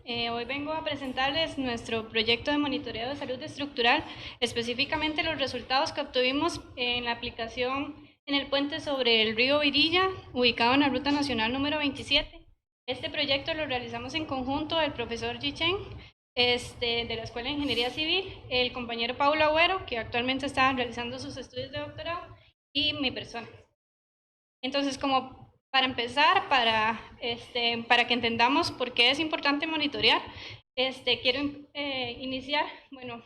Hoy vengo a presentarles nuestro proyecto de monitoreo de salud estructural, específicamente los resultados que obtuvimos en la aplicación en el puente sobre el río Virilla, ubicado en la Ruta Nacional número 27. Este proyecto lo realizamos en conjunto el profesor Yi Chen, de la Escuela de Ingeniería Civil, el compañero Paulo Agüero, que actualmente está realizando sus estudios de doctorado, y mi persona. Entonces, como para empezar, para que entendamos por qué es importante monitorear, quiero iniciar,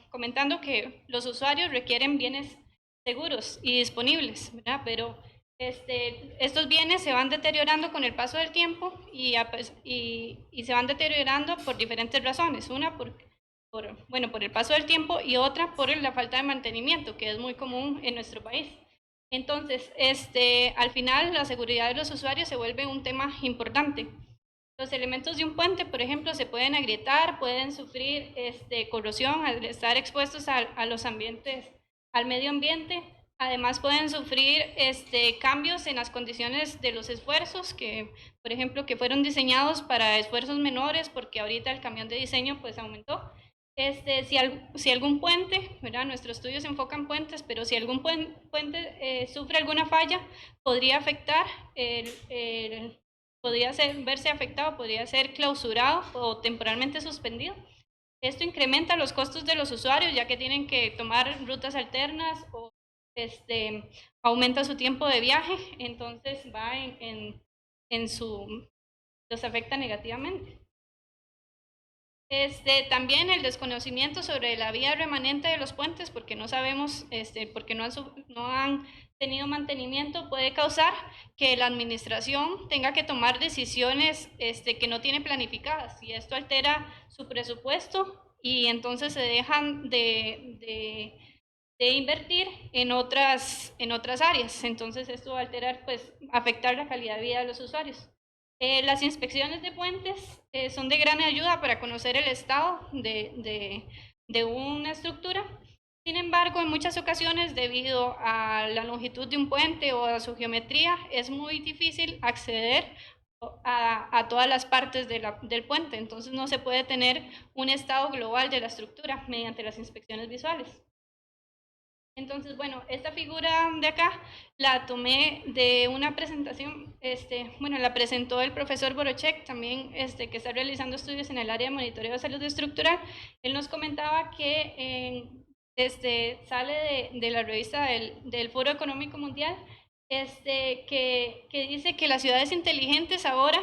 comentando que los usuarios requieren bienes seguros y disponibles, ¿verdad? Pero estos bienes se van deteriorando con el paso del tiempo y se van deteriorando por diferentes razones. Una, por el paso del tiempo, y otra por la falta de mantenimiento, que es muy común en nuestro país. Entonces, al final, la seguridad de los usuarios se vuelve un tema importante. Los elementos de un puente, por ejemplo, se pueden agrietar, pueden sufrir corrosión al estar expuestos a los ambientes, al medio ambiente. Además, pueden sufrir cambios en las condiciones de los esfuerzos, que, por ejemplo, que fueron diseñados para esfuerzos menores, porque ahorita el camión de diseño pues aumentó. Si algún puente, ¿verdad? Nuestro estudio se enfoca en puentes, pero si algún puente sufre alguna falla, podría afectar, verse afectado, podría ser clausurado o temporalmente suspendido. Esto incrementa los costos de los usuarios, ya que tienen que tomar rutas alternas o aumenta su tiempo de viaje, entonces los afecta negativamente. También el desconocimiento sobre la vía remanente de los puentes, porque no sabemos, porque no han tenido mantenimiento, puede causar que la administración tenga que tomar decisiones que no tiene planificadas, y esto altera su presupuesto y entonces se dejan de invertir en otras áreas. Entonces esto va a alterar, pues, afectar la calidad de vida de los usuarios. Las inspecciones de puentes son de gran ayuda para conocer el estado de una estructura. Sin embargo, en muchas ocasiones, debido a la longitud de un puente o a su geometría, es muy difícil acceder a todas las partes del puente. Entonces no se puede tener un estado global de la estructura mediante las inspecciones visuales. Entonces, bueno, esta figura de acá la tomé de una presentación, la presentó el profesor Borochek, también que está realizando estudios en el área de monitoreo de salud estructural. Él nos comentaba que sale de la revista del Foro Económico Mundial, que dice que las ciudades inteligentes ahora,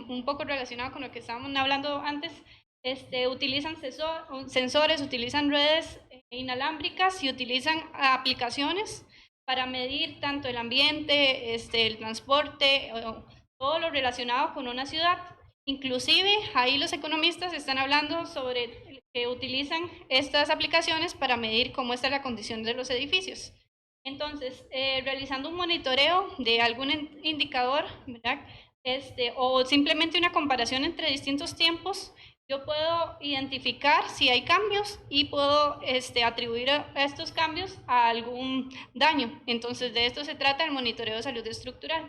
un poco relacionado con lo que estábamos hablando antes, utilizan sensores, utilizan redes inalámbricas y utilizan aplicaciones para medir tanto el ambiente, el transporte, todo lo relacionado con una ciudad. Inclusive ahí los economistas están hablando sobre que utilizan estas aplicaciones para medir cómo está la condición de los edificios. Entonces, realizando un monitoreo de algún indicador, ¿verdad? O simplemente una comparación entre distintos tiempos, yo puedo identificar si hay cambios y puedo atribuir a estos cambios a algún daño. Entonces, de esto se trata el monitoreo de salud estructural.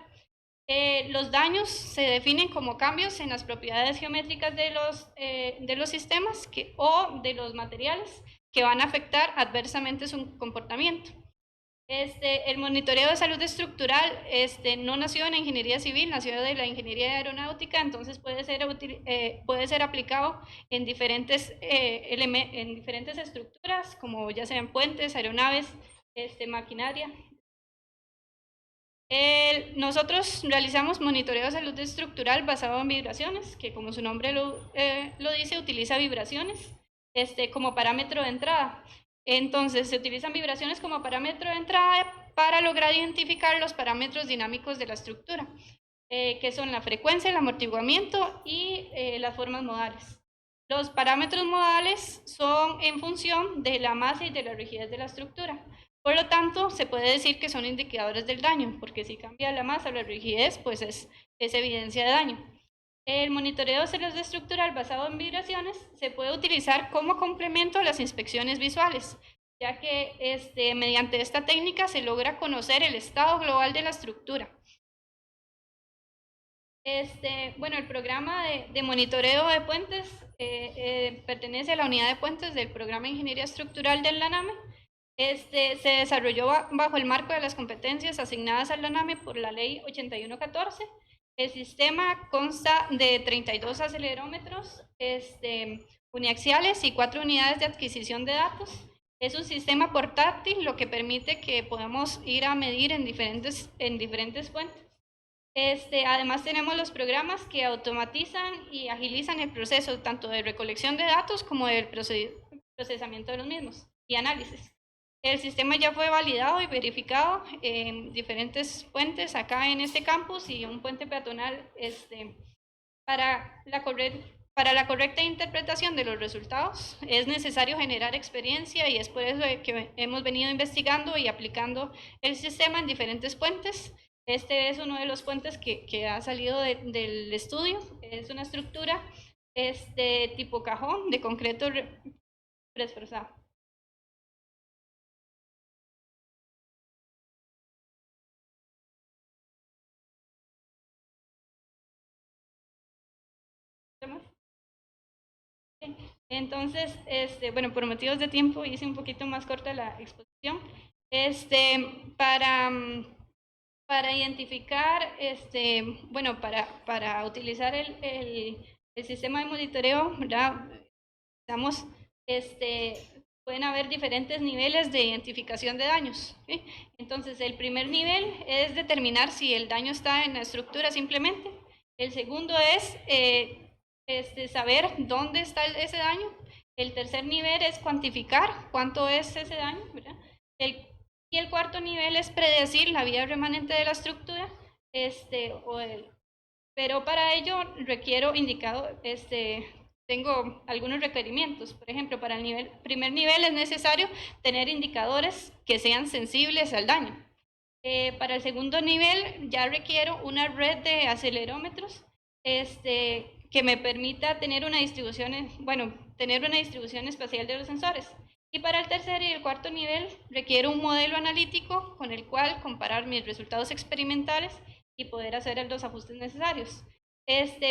Los daños se definen como cambios en las propiedades geométricas de los sistemas o de los materiales que van a afectar adversamente su comportamiento. El monitoreo de salud estructural no nació en la ingeniería civil, nació de la ingeniería aeronáutica, entonces puede ser aplicado en diferentes estructuras, como ya sean puentes, aeronaves, maquinaria. Nosotros realizamos monitoreo de salud estructural basado en vibraciones, que como su nombre lo dice, utiliza vibraciones como parámetro de entrada. Entonces, se utilizan vibraciones como parámetro de entrada para lograr identificar los parámetros dinámicos de la estructura, que son la frecuencia, el amortiguamiento y las formas modales. Los parámetros modales son en función de la masa y de la rigidez de la estructura. Por lo tanto, se puede decir que son indicadores del daño, porque si cambia la masa o la rigidez, pues es evidencia de daño. El monitoreo de salud estructural basado en vibraciones se puede utilizar como complemento a las inspecciones visuales, ya que mediante esta técnica se logra conocer el estado global de la estructura. Bueno, el programa de monitoreo de puentes pertenece a la unidad de puentes del programa de Ingeniería Estructural del LANAME. Se desarrolló bajo el marco de las competencias asignadas al LANAME por la Ley 8114. El sistema consta de 32 acelerómetros uniaxiales y 4 unidades de adquisición de datos. Es un sistema portátil, lo que permite que podamos ir a medir en diferentes puentes. Además tenemos los programas que automatizan y agilizan el proceso tanto de recolección de datos como del procesamiento de los mismos y análisis. El sistema ya fue validado y verificado en diferentes puentes acá en este campus y un puente peatonal para la correcta interpretación de los resultados es necesario generar experiencia y es por eso que hemos venido investigando y aplicando el sistema en diferentes puentes. Este es uno de los puentes que ha salido del estudio. Es una estructura tipo cajón de concreto preesforzado. Entonces, bueno, por motivos de tiempo hice un poquito más corta la exposición. Para, para identificar, bueno, para utilizar el sistema de monitoreo, ¿verdad? Estamos, pueden haber diferentes niveles de identificación de daños. ¿Sí? Entonces, el primer nivel es determinar si el daño está en la estructura simplemente. El segundo es saber dónde está ese daño. El tercer nivel es cuantificar cuánto es ese daño, ¿verdad? Y el cuarto nivel es predecir la vida remanente de la estructura, pero para ello requiero tengo algunos requerimientos. Por ejemplo, para el primer nivel es necesario tener indicadores que sean sensibles al daño. Para el segundo nivel ya requiero una red de acelerómetros que me permita tener una distribución, tener una distribución espacial de los sensores. Y para el tercer y el cuarto nivel requiero un modelo analítico con el cual comparar mis resultados experimentales y poder hacer los ajustes necesarios.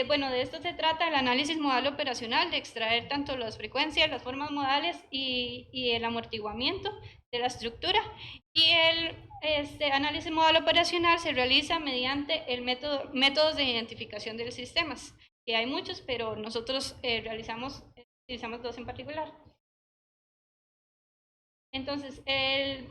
Bueno, de esto se trata el análisis modal operacional, de extraer tanto las frecuencias, las formas modales y el amortiguamiento de la estructura. Y el análisis modal operacional se realiza mediante el métodos de identificación de los sistemas, que hay muchos, pero nosotros utilizamos dos en particular. Entonces, el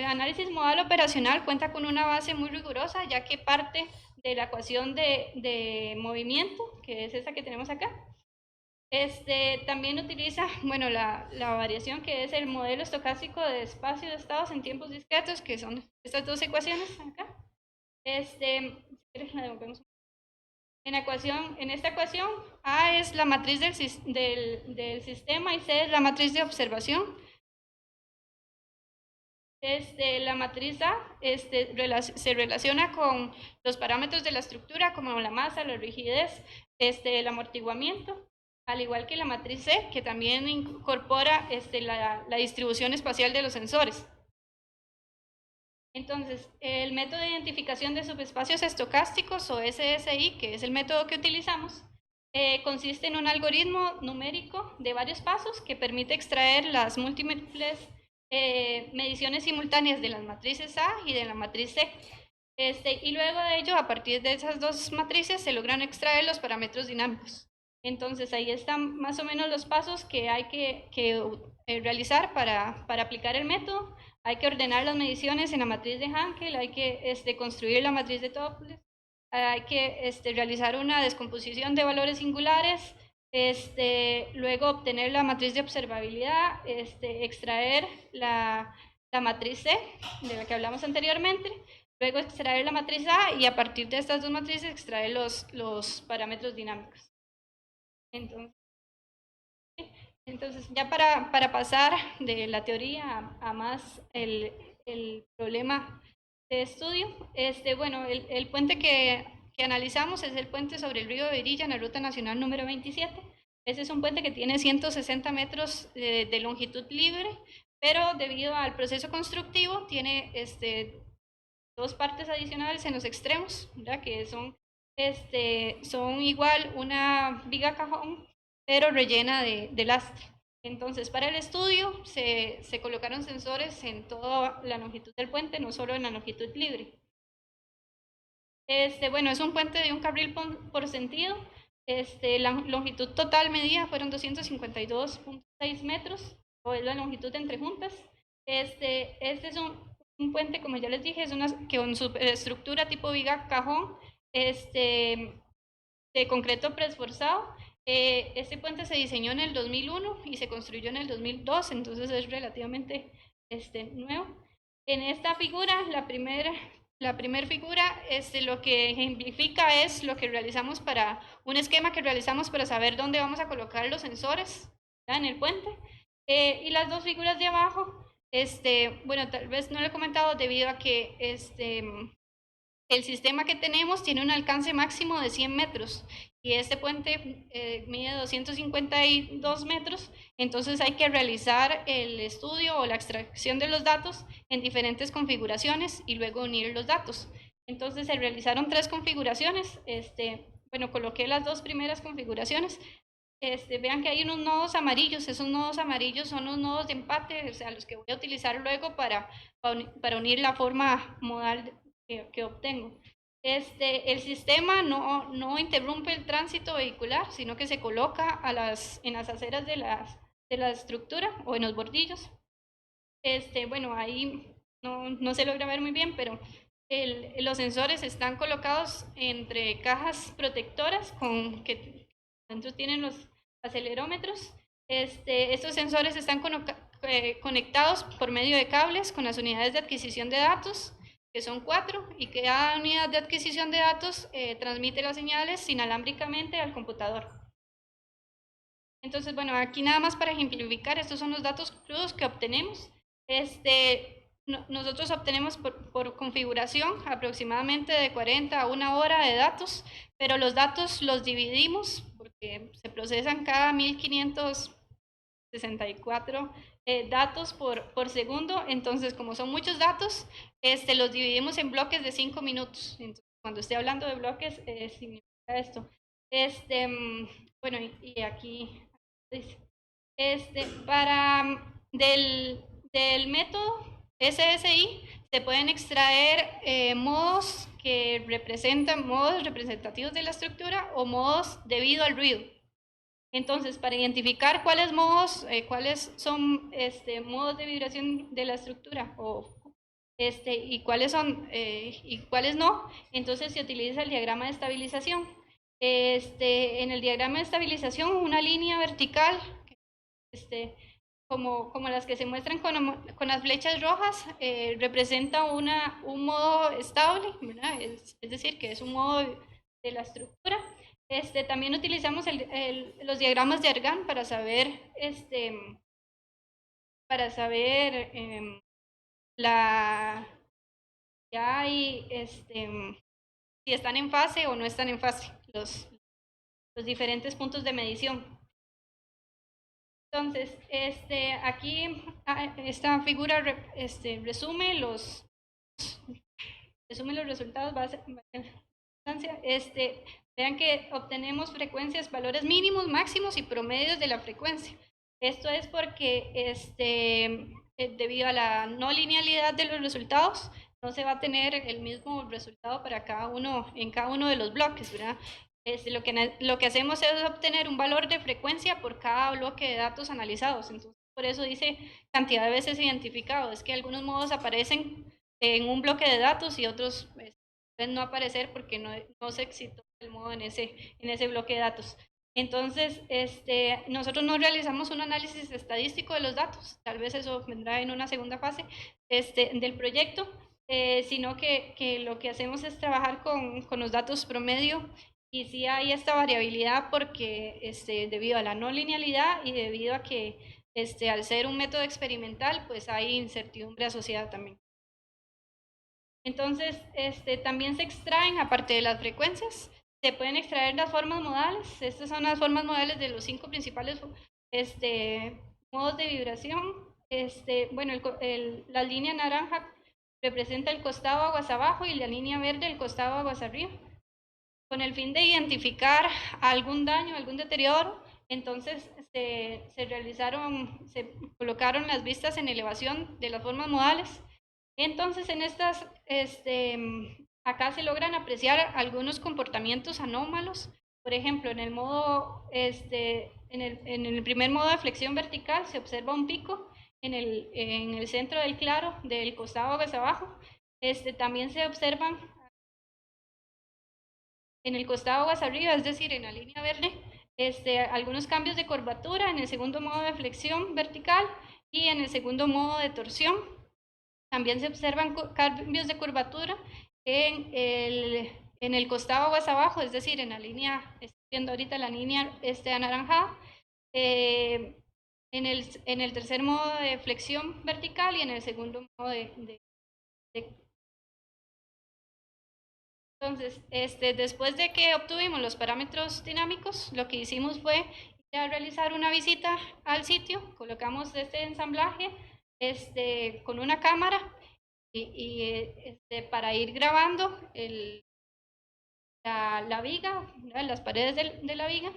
análisis modal operacional cuenta con una base muy rigurosa, ya que parte de la ecuación de movimiento, que es esa que tenemos acá. También utiliza, bueno, la variación que es el modelo estocástico de espacio de estados en tiempos discretos, que son estas dos ecuaciones acá. En esta ecuación, A es la matriz del sistema y C es la matriz de observación. La matriz A se relaciona con los parámetros de la estructura, como la masa, la rigidez, el amortiguamiento, al igual que la matriz C, que también incorpora la distribución espacial de los sensores. Entonces, el método de identificación de subespacios estocásticos, o SSI, que es el método que utilizamos, consiste en un algoritmo numérico de varios pasos que permite extraer las múltiples mediciones simultáneas de las matrices A y de la matriz C. Y luego de ello, a partir de esas dos matrices, se logran extraer los parámetros dinámicos. Entonces, ahí están más o menos los pasos que hay que realizar para aplicar el método. Hay que ordenar las mediciones en la matriz de Hankel, hay que construir la matriz de Toeplitz, hay que realizar una descomposición de valores singulares, luego obtener la matriz de observabilidad, extraer la matriz C, de la que hablamos anteriormente, luego extraer la matriz A y a partir de estas dos matrices extraer los parámetros dinámicos. Entonces ya para pasar de la teoría a más el problema de estudio, bueno, el puente que analizamos es el puente sobre el río Virilla en la Ruta Nacional número 27. Ese es un puente que tiene 160 metros de longitud libre, pero debido al proceso constructivo tiene dos partes adicionales en los extremos, ¿verdad? Que son son igual una viga cajón, pero rellena de lastre. Entonces, para el estudio se colocaron sensores en toda la longitud del puente, no solo en la longitud libre. Bueno, es un puente de un carril por sentido. La longitud total medida fueron 252.6 metros, o es la longitud entre juntas. Este es un puente, como ya les dije, es una que con superestructura tipo viga cajón, de concreto preesforzado. Este puente se diseñó en el 2001 y se construyó en el 2002, entonces es relativamente nuevo. En esta figura, la primera figura, lo que ejemplifica es lo que realizamos para un esquema que realizamos para saber dónde vamos a colocar los sensores, ¿verdad?, en el puente. Y las dos figuras de abajo, bueno, tal vez no lo he comentado debido a que el sistema que tenemos tiene un alcance máximo de 100 metros y este puente mide 252 metros, entonces hay que realizar el estudio o la extracción de los datos en diferentes configuraciones y luego unir los datos. Entonces se realizaron 3 configuraciones, bueno, coloqué las 2 primeras configuraciones. Vean que hay unos nodos amarillos, esos nodos amarillos son los nodos de empate, o sea, los que voy a utilizar luego para unir la forma modal que obtengo. El sistema no interrumpe el tránsito vehicular, sino que se coloca en las aceras de la estructura o en los bordillos. Bueno, ahí no se logra ver muy bien, pero los sensores están colocados entre cajas protectoras que dentro tienen los acelerómetros. Estos sensores están conectados por medio de cables con las unidades de adquisición de datos, que son 4, y que cada unidad de adquisición de datos transmite las señales inalámbricamente al computador. Entonces, bueno, aquí nada más para ejemplificar, estos son los datos crudos que obtenemos. Nosotros obtenemos por configuración aproximadamente de 40 a 1 hora de datos, pero los datos los dividimos porque se procesan cada 1564 datos por segundo. Entonces, como son muchos datos, los dividimos en bloques de 5 minutos. Entonces, cuando esté hablando de bloques, significa esto. Bueno, y aquí dice, del método SSI se pueden extraer modos que representan modos representativos de la estructura o modos debido al ruido. Entonces, para identificar cuáles son modos de vibración de la estructura y cuáles son y cuáles no, entonces se utiliza el diagrama de estabilización. En el diagrama de estabilización, una línea vertical, como las que se muestran con las flechas rojas, representa un modo estable, ¿verdad? Es decir, que es un modo de la estructura. También utilizamos los diagramas de Argand para saber, si hay, si están en fase o no están en fase, los diferentes puntos de medición. Entonces, aquí esta figura resume los resultados vean que obtenemos frecuencias, valores mínimos, máximos y promedios de la frecuencia. Esto es porque debido a la no linealidad de los resultados, no se va a tener el mismo resultado para en cada uno de los bloques, ¿verdad? Lo que hacemos es obtener un valor de frecuencia por cada bloque de datos analizados. Entonces, por eso dice cantidad de veces identificado. Es que algunos modos aparecen en un bloque de datos y otros pueden no aparecer porque no se excitó el modo en ese bloque de datos. Entonces, nosotros no realizamos un análisis estadístico de los datos, tal vez eso vendrá en una segunda fase del proyecto, sino que lo que hacemos es trabajar con los datos promedio, y sí hay esta variabilidad porque debido a la no linealidad y debido a que al ser un método experimental, pues hay incertidumbre asociada también. Entonces, también se extraen, aparte de las frecuencias, se pueden extraer las formas modales. Estas son las formas modales de los 5 principales modos de vibración. Bueno, la línea naranja representa el costado aguas abajo y la línea verde el costado aguas arriba. con el fin de identificar algún daño, algún deterioro. Entonces se colocaron las vistas en elevación de las formas modales. Entonces en estas, acá se logran apreciar algunos comportamientos anómalos. Por ejemplo, en el modo, en el primer modo de flexión vertical se observa un pico en el centro del claro, del costado hacia abajo. También se observan en el costado hacia arriba, es decir, en la línea verde, algunos cambios de curvatura en el segundo modo de flexión vertical y en el segundo modo de torsión. También se observan cambios de curvatura en el costado hacia abajo, es decir, en la línea, estoy viendo ahorita la línea anaranjada, en el tercer modo de flexión vertical y en el segundo modo de. Entonces, después de que obtuvimos los parámetros dinámicos, lo que hicimos fue ir a realizar una visita al sitio, colocamos este ensamblaje con una cámara para ir grabando la viga, las paredes de la viga,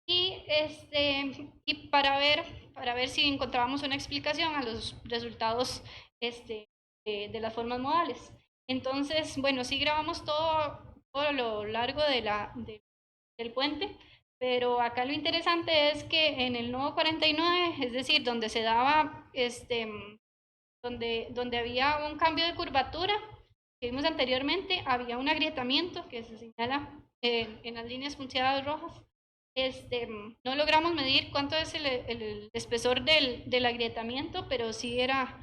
y para ver si encontrábamos una explicación a los resultados de las formas modales. Entonces, bueno, sí grabamos todo lo largo del puente, pero acá lo interesante es que en el nodo 49, es decir, donde se daba, donde había un cambio de curvatura que vimos anteriormente, había un agrietamiento que se señala en las líneas punteadas rojas. No logramos medir cuánto es el espesor del agrietamiento, pero sí era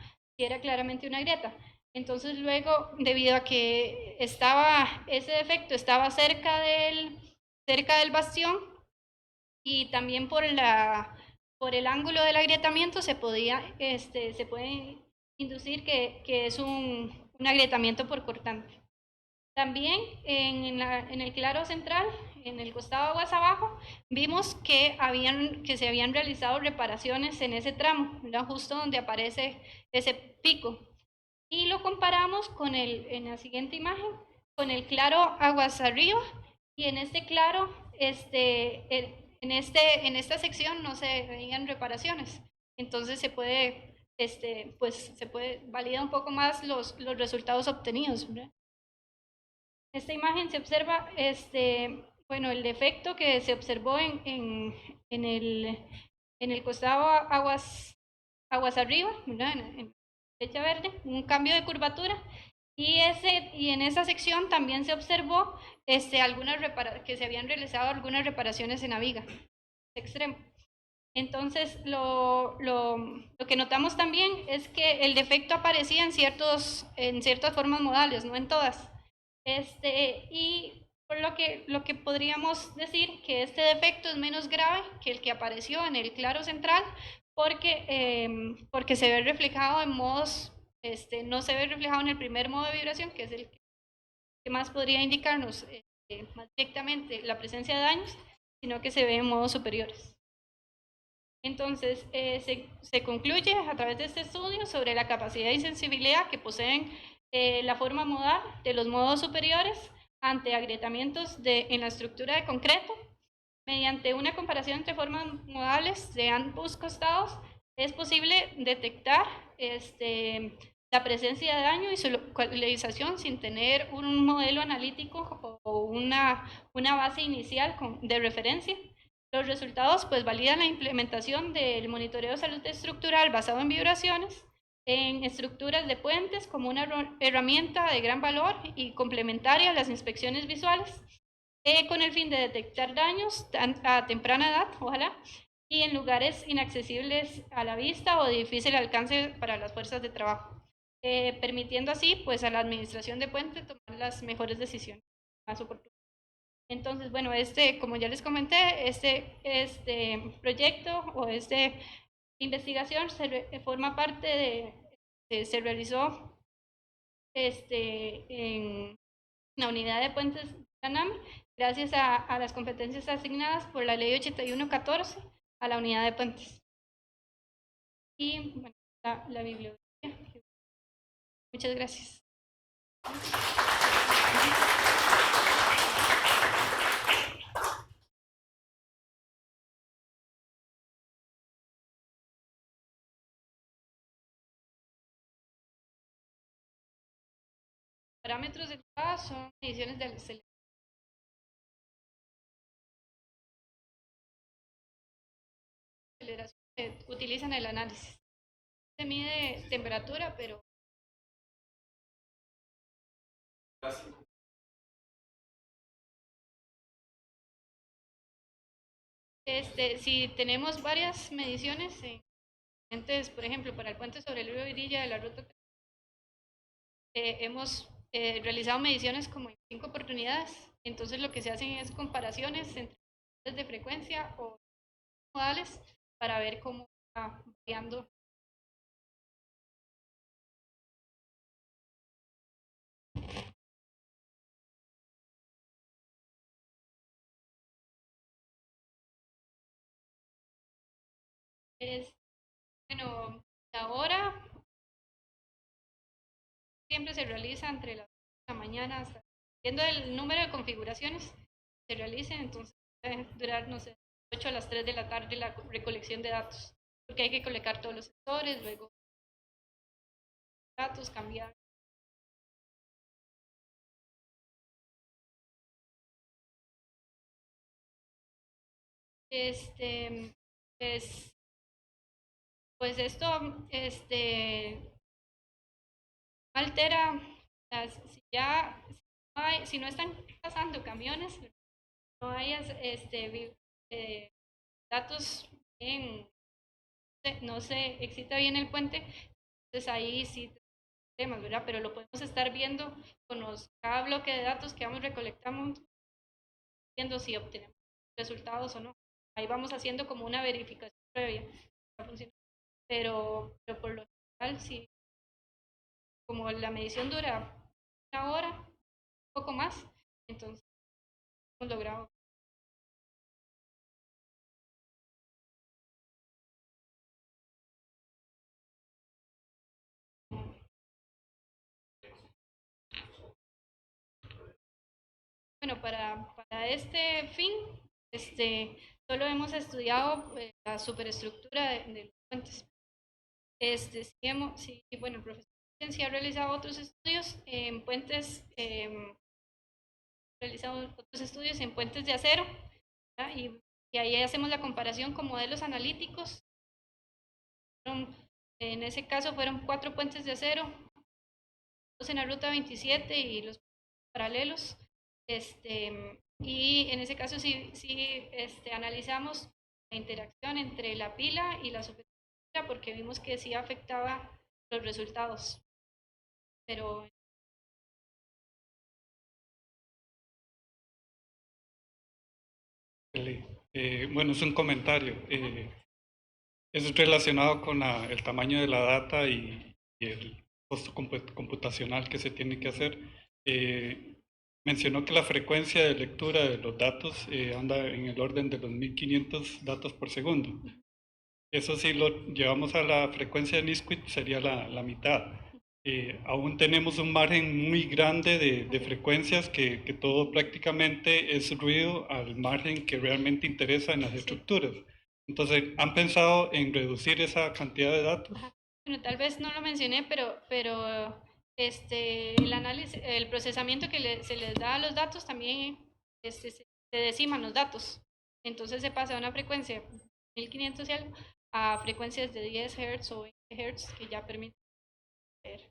claramente una grieta. Entonces luego, debido a que ese defecto estaba cerca del bastión y también por el ángulo del agrietamiento se puede inducir que es un agrietamiento por cortante. También en el claro central, en el costado aguas abajo, vimos que se habían realizado reparaciones en ese tramo, ¿verdad? Justo donde aparece ese pico. Y lo comparamos en la siguiente imagen, con el claro aguas arriba, y en este claro, en esta sección no se veían reparaciones. Entonces se puede, validar un poco más los resultados obtenidos, ¿verdad? En esta imagen se observa, bueno, el defecto que se observó en el costado aguas arriba, ¿verdad? En flecha verde, un cambio de curvatura. Y en esa sección también se observó que se habían realizado algunas reparaciones en la viga extremo. Entonces, lo que notamos también es que el defecto aparecía en ciertas formas modales, no en todas. Y por lo que podríamos decir que este defecto es menos grave que el que apareció en el claro central, porque se ve reflejado en modos, no se ve reflejado en el primer modo de vibración, que es el que más podría indicarnos más directamente la presencia de daños, sino que se ve en modos superiores. Entonces, se concluye a través de este estudio sobre la capacidad y sensibilidad que poseen la forma modal de los modos superiores ante agrietamientos en la estructura de concreto. Mediante una comparación entre formas modales de ambos costados, es posible detectar la presencia de daño y su localización sin tener un modelo analítico o una base inicial de referencia. Los resultados pues validan la implementación del monitoreo de salud estructural basado en vibraciones en estructuras de puentes como una herramienta de gran valor y complementaria a las inspecciones visuales, con el fin de detectar daños a temprana edad, ojalá, y en lugares inaccesibles a la vista o de difícil alcance para las fuerzas de trabajo, permitiendo así pues a la administración de puentes tomar las mejores decisiones más oportunas. Entonces, bueno, como ya les comenté, este proyecto o investigación forma parte se realizó en la unidad de puentes de la NAM, gracias a las competencias asignadas por la ley 8114 a la unidad de puentes. Y bueno, la bibliografía. Muchas gracias. parámetros de entrada son mediciones de aceleración que utilizan el análisis. Se mide temperatura, pero si tenemos varias mediciones, por ejemplo, para el puente sobre el río Virilla de la ruta, hemos realizado mediciones como en 5 oportunidades. Entonces lo que se hacen es comparaciones entre de frecuencia o modales para ver cómo está variando. Bueno, ahora siempre se realiza entre las 8 de la mañana hasta, viendo el número de configuraciones se realicen, entonces puede durar, no sé, 8 a las 3 de la tarde la recolección de datos, porque hay que colectar todos los sectores, luego datos, cambiar. Pues, pues esto, altera, si ya, si no están pasando camiones, no hay datos en, no se excita bien el puente, entonces ahí sí temas, ¿verdad? Pero lo podemos estar viendo con cada bloque de datos que vamos recolectando, viendo si obtenemos resultados o no. Ahí vamos haciendo como una verificación previa. Pero por lo general, sí, como la medición dura 1 hora, un poco más, entonces hemos logrado. Bueno, para este fin, solo hemos estudiado la superestructura de los puentes. Bueno, el profesor sí ha realizado otros estudios en puentes, de acero, y ahí hacemos la comparación con modelos analíticos. En ese caso fueron 4 puentes de acero, 2 en la ruta 27 y los paralelos. Y en ese caso sí, analizamos la interacción entre la pila y la superestructura porque vimos que sí afectaba los resultados. Pero bueno, es un comentario. Es relacionado con el tamaño de la data y el costo computacional que se tiene que hacer. Mencionó que la frecuencia de lectura de los datos anda en el orden de los 1500 datos por segundo. Eso si lo llevamos a la frecuencia de Nisquik sería la mitad. Aún tenemos un margen muy grande de frecuencias que todo prácticamente es ruido al margen que realmente interesa en las estructuras. Entonces, ¿han pensado en reducir esa cantidad de datos? Bueno, tal vez no lo mencioné, pero el análisis, el procesamiento que se les da a los datos también se deciman los datos. Entonces se pasa de una frecuencia de 1500 y algo a frecuencias de 10 Hz o 20 Hz que ya permiten ver.